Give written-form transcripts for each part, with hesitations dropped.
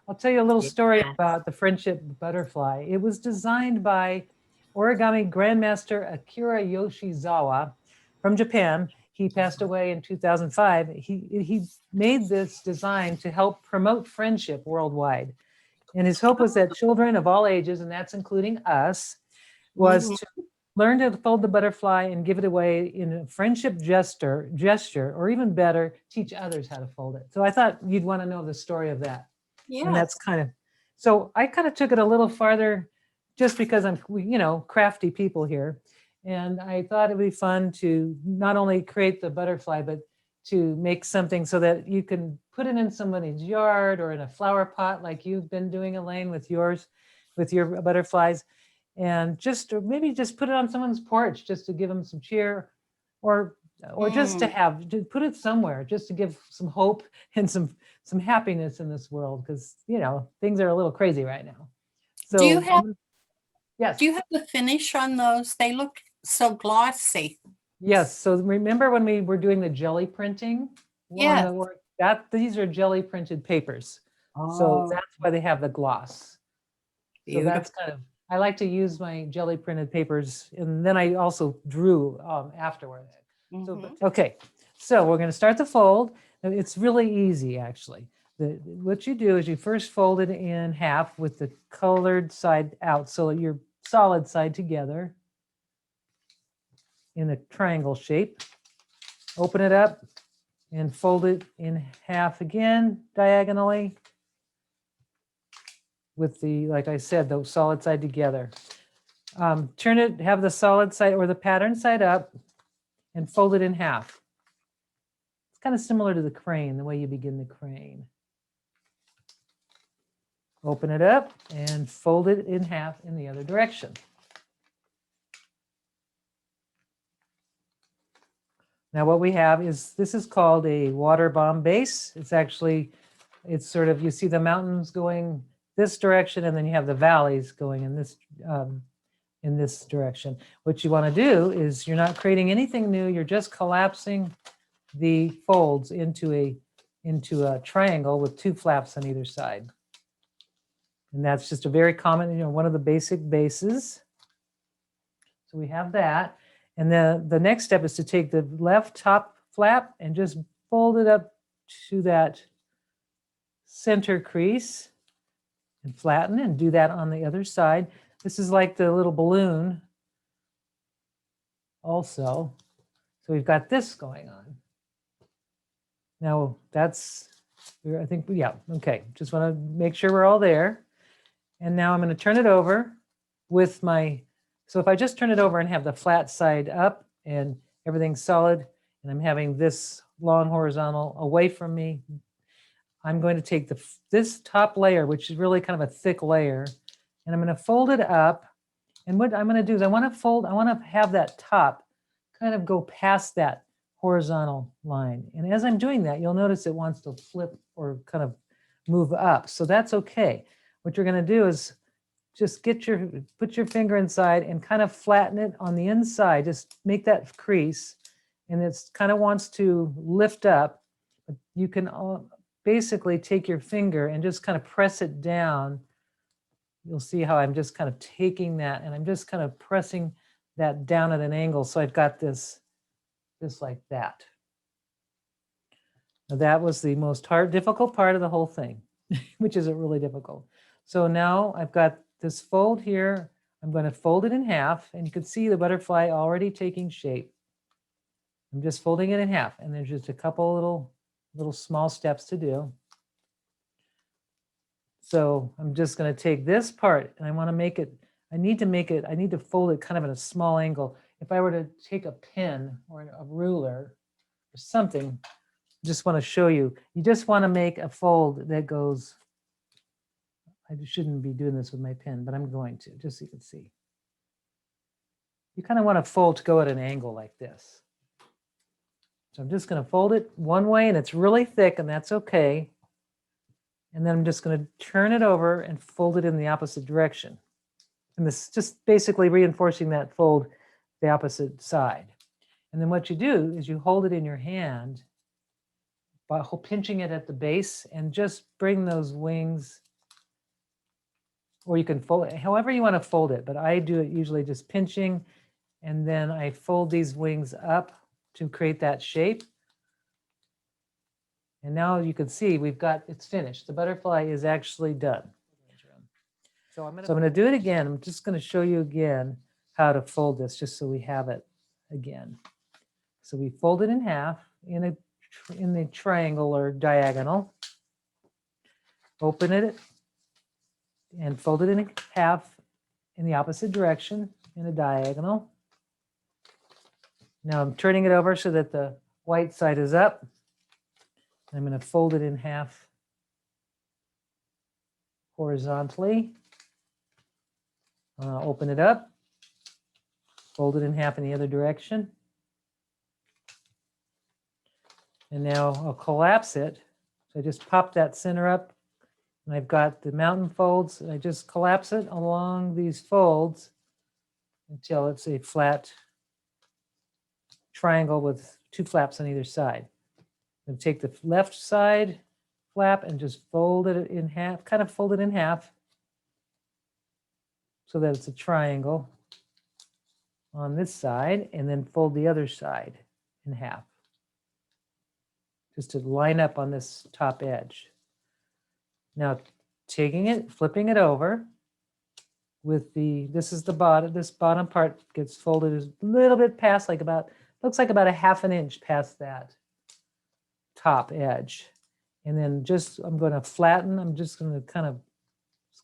I'll tell you a little story Yes. about the friendship butterfly. It was designed by origami grandmaster Akira Yoshizawa from Japan. He passed away in 2005. He made this design to help promote friendship worldwide. And his hope was that children of all ages, and that's including us, was Mhm. to learn to fold the butterfly and give it away in a friendship gesture, or even better, teach others how to fold it. So I thought you'd want to know the story of that. And that's Yes. kind of, so I kind of took it a little farther just because I'm, crafty people here. And I thought it would be fun to not only create the butterfly, but to make something so that you can put it in somebody's yard or in a flower pot like you've been doing, Elaine, with yours, with your butterflies. And just, or maybe just put it on someone's porch just to give them some cheer, or just to Mm. have to put it somewhere just to give some hope and some happiness in this world, because things are a little crazy right now. Do you So have yes. do you have the finish on those? They look so glossy. Yes. So remember when we were doing the jelly printing on Yes. the work, that these are jelly printed papers. So Oh, that's why they have the gloss. So that's beautiful. kind of, I like to use my jelly printed papers, and then I also drew afterward. So, Hmm. okay, so we're going to start the fold. It's really easy, actually. What you do is you first fold it in half with the colored side out, so your solid side together in a triangle shape. Open it up and fold it in half again diagonally with the, like I said, the solid side together. Turn it, have the solid side or the pattern side up, and fold it in half. It's kind of similar to the crane, the way you begin the crane. Open it up and fold it in half in the other direction. Now what we have is, this is called a water bomb base. It's actually, it's sort of, you see the mountains going this direction, and then you have the valleys going in this direction. What you want to do is, you're not creating anything new, you're just collapsing the folds into a triangle with two flaps on either side. And that's just a very common, one of the basic bases. So we have that. And then the next step is to take the left top flap and just fold it up to that center crease and flatten, and do that on the other side. This is like the little balloon also. So we've got this going on. Now that's, I think, yeah, okay. Just want to make sure we're all there. And now I'm going to turn it over with my, so if I just turn it over and have the flat side up and everything's solid, and I'm having this long horizontal away from me, I'm going to take this top layer, which is really kind of a thick layer, and I'm going to fold it up. And what I'm going to do is, I want to have that top kind of go past that horizontal line. And as I'm doing that, you'll notice it wants to flip or kind of move up. So that's okay. What you're going to do is just put your finger inside and kind of flatten it on the inside. Just make that crease, and it's kind of wants to lift up. But you can basically take your finger and just kind of press it down. You'll see how I'm just kind of taking that, and I'm just kind of pressing that down at an angle. So I've got this like that. Now that was the most difficult part of the whole thing, which isn't really difficult. So now I've got this fold here. I'm going to fold it in half, and you can see the butterfly already taking shape. I'm just folding it in half, and there's just a couple little small steps to do. So I'm just going to take this part, and I want to make it, I need to fold it kind of at a small angle. If I were to take a pen or a ruler or something, just want to show you, you just want to make a fold that goes, I shouldn't be doing this with my pen, but I'm going to, just so you can see. You kind of want to fold to go at an angle like this. So I'm just going to fold it one way, and it's really thick, and that's okay. And then I'm just going to turn it over and fold it in the opposite direction. And this just basically reinforcing that fold the opposite side. And then what you do is you hold it in your hand by pinching it at the base, and just bring those wings or you can fold it however you want to fold it, but I do it usually just pinching, and then I fold these wings up to create that shape. And now you can see it's finished. The butterfly is actually done. So I'm going to do it again. I'm just going to show you again how to fold this, just so we have it again. So we fold it in half in the triangle or diagonal. Open it and fold it in half in the opposite direction in a diagonal. Now I'm turning it over so that the white side is up. I'm going to fold it in half horizontally. Open it up, fold it in half in the other direction. And now I'll collapse it. So I just pop that center up, and I've got the mountain folds, and I just collapse it along these folds until it's a flat triangle with two flaps on either side. I'm going to take the left side flap and just fold it in half, kind of fold it in half so that it's a triangle on this side, and then fold the other side in half, just to line up on this top edge. Now taking it, flipping it over with this bottom part gets folded a little bit past, looks like about a ½ an inch past that top edge. And then I'm going to flatten, I'm just going to kind of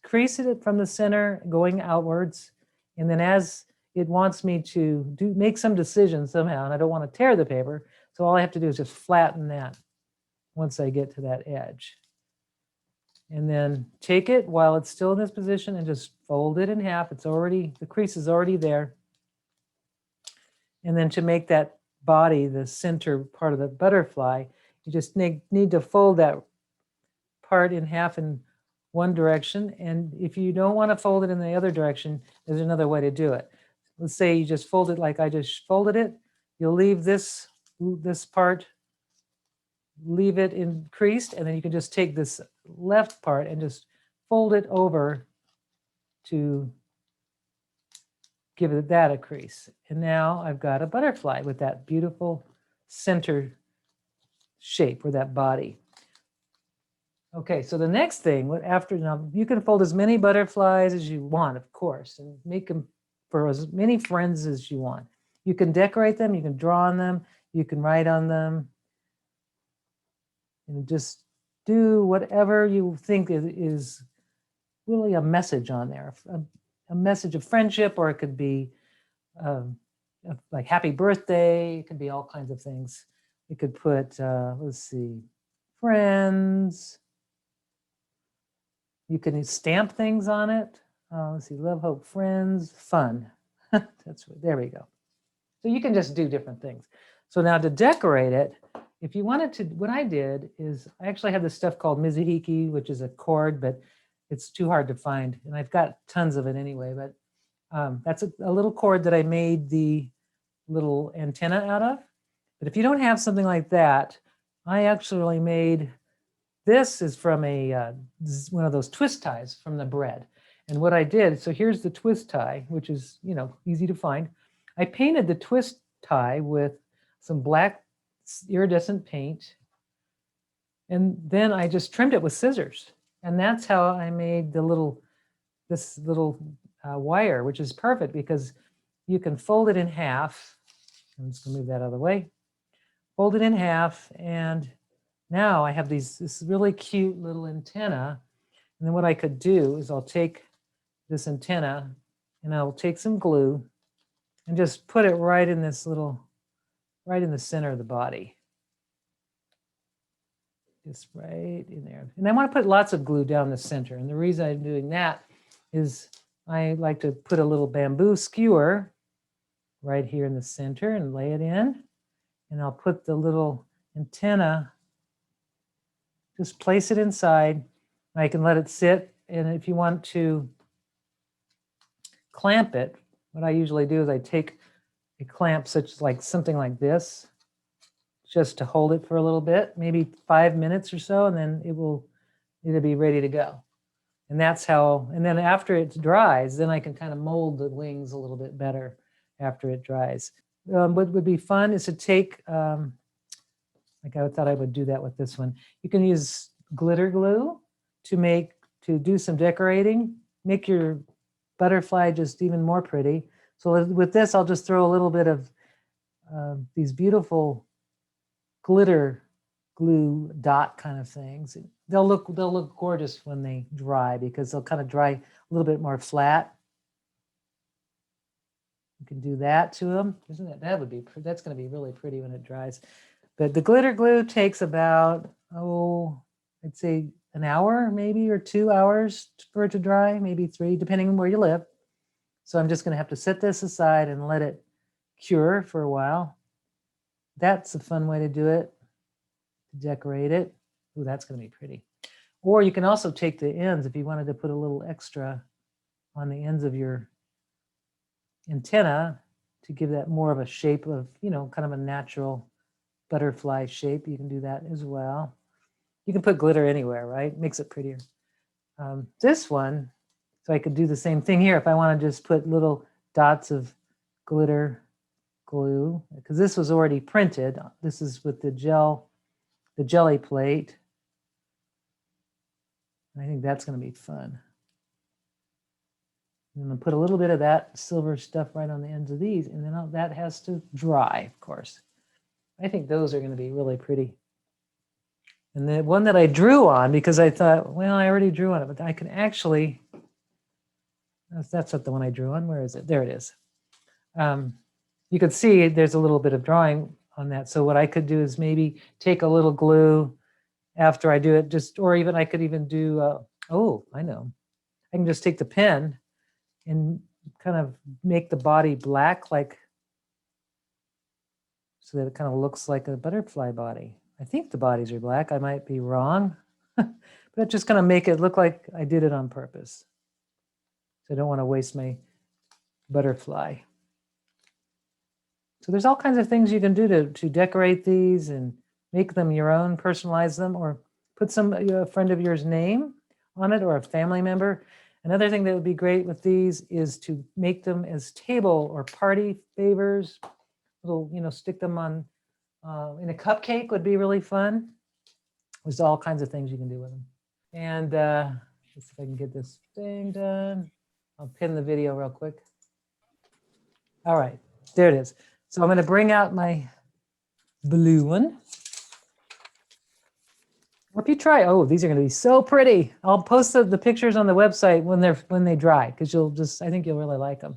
crease it from the center going outwards. And then as it wants me to make some decisions somehow, and I don't want to tear the paper, so all I have to do is just flatten that once I get to that edge. And then take it while it's still in this position and just fold it in half. The crease is already there. And then to make that body the center part of the butterfly, you just need to fold that part in half in one direction. And if you don't want to fold it in the other direction, there's another way to do it. Let's say you just fold it like I just folded it. You'll leave this part, leave it creased, and then you can just take this left part and just fold it over to give that a crease. And now I've got a butterfly with that beautiful center shape or that body. Okay, so the next thing, now you can fold as many butterflies as you want, of course, and make them for as many friends as you want. You can decorate them, you can draw on them, you can write on them, and just do whatever you think is really a message on there, a message of friendship, or it could be like happy birthday, it could be all kinds of things. You could put, let's see, friends. You can stamp things on it. Let's see, love, hope, friends, fun. There we go. So you can just do different things. So now to decorate it, if you wanted to, what I did is I actually have this stuff called mizuhiki, which is a cord, but it's too hard to find. And I've got tons of it anyway, but that's a little cord that I made the little antenna out of. But if you don't have something like that, I actually made, this is from one of those twist ties from the bread. And what I did, so here's the twist tie, which is, easy to find. I painted the twist tie with some black iridescent paint. And then I just trimmed it with scissors. And that's how I made this little wire, which is perfect because you can fold it in half. I'm just gonna move that out of the way. Fold it in half, and now I have this really cute little antenna. And then what I could do is I'll take this antenna and I'll take some glue and just put it right in the center of the body. Just right in there. And I want to put lots of glue down the center. And the reason I'm doing that is I like to put a little bamboo skewer right here in the center and lay it in. And I'll put the little antenna, just place it inside. I can let it sit. And if you want to clamp it, what I usually do is I take a clamp something like this, just to hold it for a little bit, maybe 5 minutes or so, and then it'll be ready to go. And that's how, and then after it dries, then I can kind of mold the wings a little bit better after it dries. What would be fun is to take, like I thought I would do that with this one. You can use glitter glue to do some decorating, make your butterfly just even more pretty. So with this, I'll just throw a little bit of these beautiful glitter glue dot kind of things. They'll look gorgeous when they dry because they'll kind of dry a little bit more flat. You can do that to them. Isn't that would be, that's going to be really pretty when it dries. But the glitter glue takes about, I'd say an hour maybe, or 2 hours for it to dry, maybe 3, depending on where you live. So I'm just going to have to set this aside and let it cure for a while. That's a fun way to do it, to decorate it. Ooh, that's going to be pretty. Or you can also take the ends if you wanted to put a little extra on the ends of your antenna to give that more of a shape of, kind of a natural butterfly shape. You can do that as well. You can put glitter anywhere, right? Makes it prettier. This one, so I could do the same thing here if I want to just put little dots of glitter glue, because this was already printed. This is with the jelly plate. I think that's going to be fun. I'm going to put a little bit of that silver stuff right on the ends of these, and then that has to dry, of course. I think those are going to be really pretty. And the one that I drew on, because I thought, well, I already drew on it, but I can actually, that's not the one I drew on. Where is it? There it is. You could see there's a little bit of drawing on that. So what I could do is maybe take a little glue after I do it, or even I could even do, I know. I can just take the pen and kind of make the body black, so that it kind of looks like a butterfly body. I think the bodies are black. I might be wrong, but just kind of make it look like I did it on purpose. So I don't want to waste my butterfly. So there's all kinds of things you can do to decorate these and make them your own, personalize them, or put a friend of yours name on it or a family member. Another thing that would be great with these is to make them as table or party favors. Stick them on in a cupcake would be really fun. There's all kinds of things you can do with them. And let's see if I can get this thing done. I'll pin the video real quick. All right, there it is. So I'm going to bring out my blue one. Or if you try, these are going to be so pretty. I'll post the pictures on the website when they dry, because I think you'll really like them.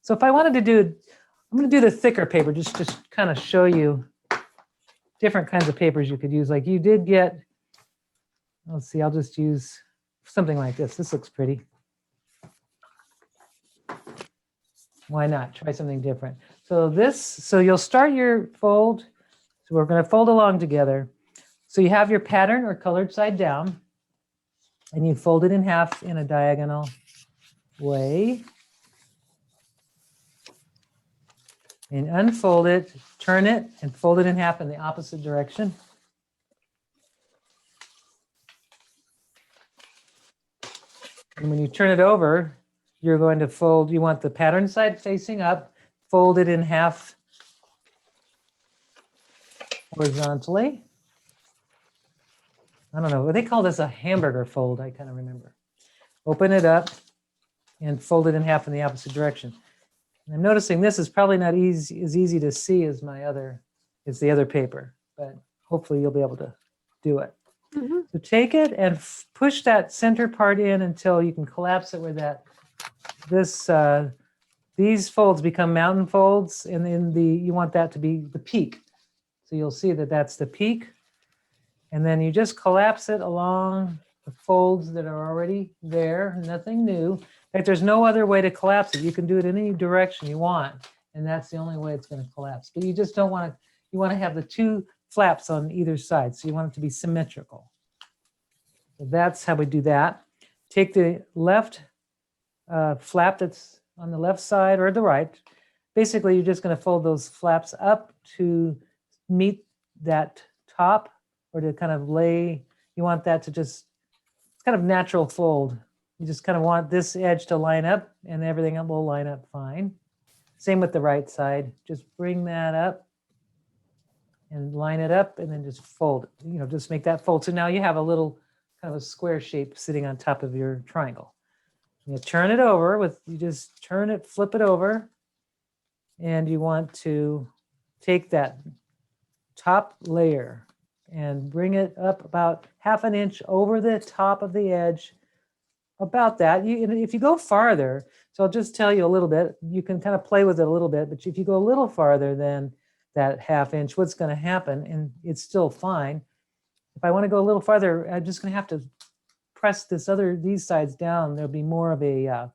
So if I wanted to do, I'm going to do the thicker paper just to kind of show you different kinds of papers you could use. Like you did get, let's see, I'll just use something like this. This looks pretty. Why not? Try something different. So you'll start your fold. So we're going to fold along together. So you have your pattern or colored side down, and you fold it in half in a diagonal way. And unfold it, turn it, and fold it in half in the opposite direction. And when you turn it over, you're going to fold, you want the pattern side facing up, fold it in half horizontally. I don't know, they call this a hamburger fold, I kind of remember. Open it up and fold it in half in the opposite direction. And I'm noticing this is probably not as easy to see as the other paper, but hopefully you'll be able to do it. Mm-hmm. So take it and push that center part in until you can collapse it where these folds become mountain folds, and then you want that to be the peak. So you'll see that that's the peak. And then you just collapse it along the folds that are already there, nothing new. In fact, there's no other way to collapse it. You can do it in any direction you want, and that's the only way it's going to collapse. But you just don't want to, you want to have the two flaps on either side, so you want it to be symmetrical. So that's how we do that. Take the left flap that's on the left side or the right. Basically, you're just going to fold those flaps up to meet that top, or to kind of lay, you want that to just, it's kind of natural fold. You just kind of want this edge to line up and everything will line up fine. Same with the right side. Just bring that up and line it up and then just fold it. You know, just make that fold. So now you have a little kind of a square shape sitting on top of your triangle. You turn it over you just turn it, flip it over, and you want to take that top layer and bring it up about 1/2 inch over the top of the edge, about that. If you go farther, so I'll just tell you a little bit, you can kind of play with it a little bit, but if you go a little farther than that 1/2 inch, what's going to happen, and it's still fine. If I want to go a little farther, I'm just going to have to press these sides down. There'll be more of a,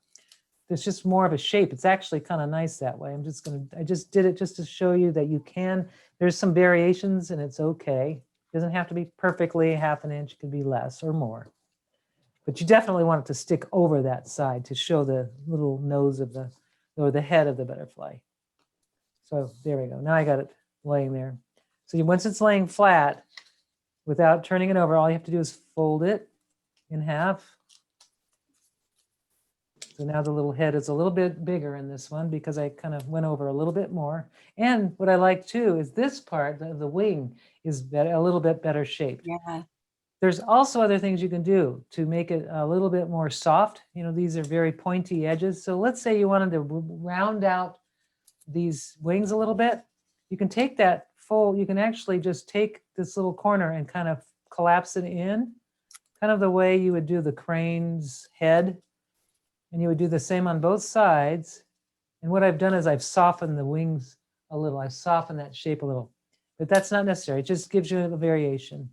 there's just more of a shape. It's actually kind of nice that way. I just did it just to show you that you can, there's some variations and it's okay. It doesn't have to be perfectly 1/2 inch, it could be less or more. But you definitely want it to stick over that side to show the little nose of or the head of the butterfly. So there we go. Now I got it laying there. So once it's laying flat, without turning it over, all you have to do is fold it in half. So now the little head is a little bit bigger in this one because I kind of went over a little bit more. And what I like too is this part, the wing, is a little bit better shaped. Yeah. There's also other things you can do to make it a little bit more soft. You know, these are very pointy edges. So let's say you wanted to round out these wings a little bit. You can take that fold, you can actually just take this little corner and kind of collapse it in, kind of the way you would do the crane's head. And you would do the same on both sides. And what I've done is I've softened the wings a little. I've softened that shape a little, but that's not necessary. It just gives you a variation.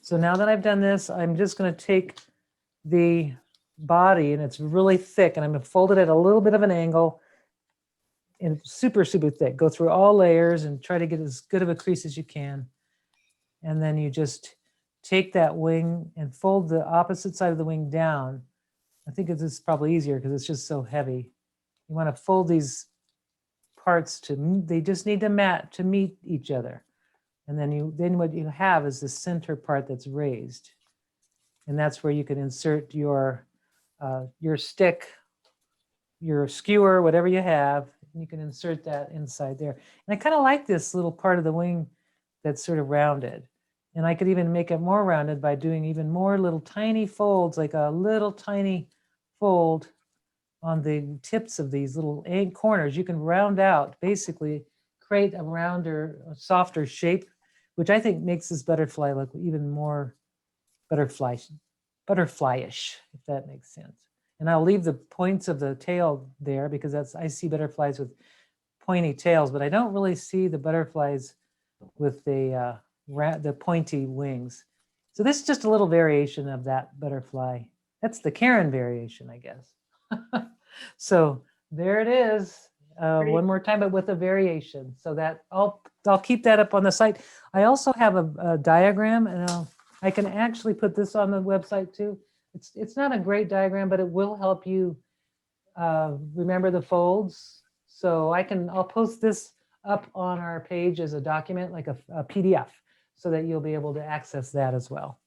So now that I've done this, I'm just going to take the body, and it's really thick, and I'm going to fold it at a little bit of an angle and super, super thick. Go through all layers and try to get as good of a crease as you can. And then you just take that wing and fold the opposite side of the wing down. I think this is probably easier because it's just so heavy. You want to fold these parts they just need to meet each other. And then what you have is the center part that's raised. And that's where you can insert your stick, your skewer, whatever you have, and you can insert that inside there. And I kind of like this little part of the wing that's sort of rounded. And I could even make it more rounded by doing even more little tiny folds, like a little tiny fold on the tips of these little corners. You can round out, basically create a rounder, a softer shape, which I think makes this butterfly look even more butterflyish, if that makes sense. And I'll leave the points of the tail there because I see butterflies with pointy tails, but I don't really see the butterflies with the pointy wings. So this is just a little variation of that butterfly. That's the Karen variation, I guess. So there it is. One more time, but with a variation. So that I'll keep that up on the site. I also have a diagram, and I can actually put this on the website too. It's not a great diagram, but it will help you remember the folds. So I'll post this up on our page as a document, like a PDF, so that you'll be able to access that as well.